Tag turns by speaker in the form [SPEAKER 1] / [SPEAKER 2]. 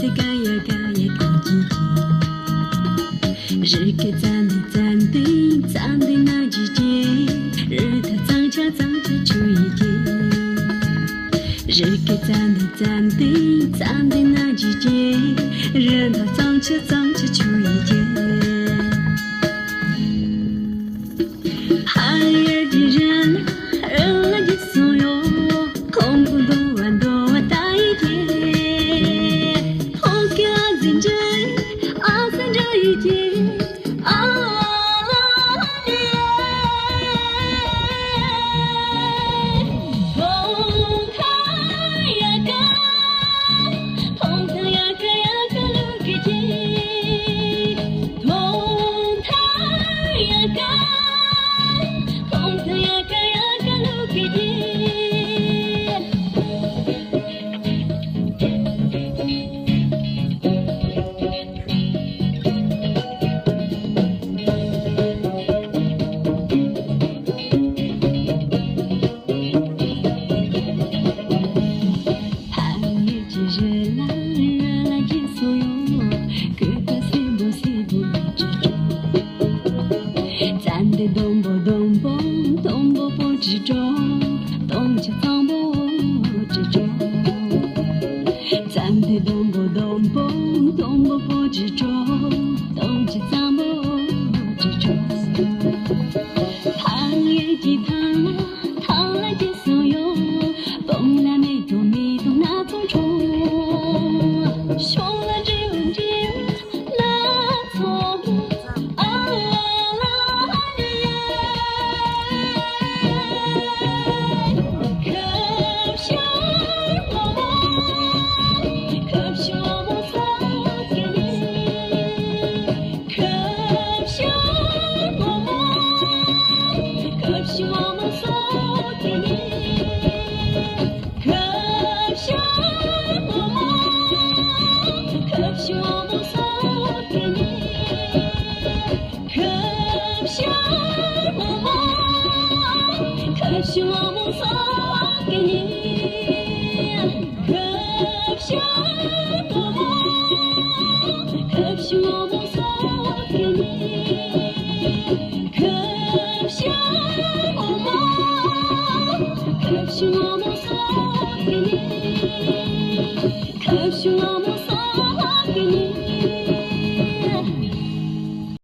[SPEAKER 1] 的嘎呀嘎呀嘎叽叽，日给咱的咱的咱的那季节，日头藏着藏着出一节，日给咱的咱的咱的那季节，日头藏着藏着出一节。寒夜的人，人来的所有，空不多完多完大一天，红给阿森着阿森着一天，啊耶，红太呀嘎，红太呀嘎呀嘎路给姐，红太呀嘎。咚啵咚啵咚啵啵之中，咚锵咚啵之中，咱的咚啵咚啵咚啵啵之中，咚锵咚啵之中，糖也鸡糖啦，糖来接所有，蹦来没多没多那匆匆，熊来只问只那匆。可惜我们送给你，可惜我们，可惜我们送给你，可惜我们，可惜我们送给你。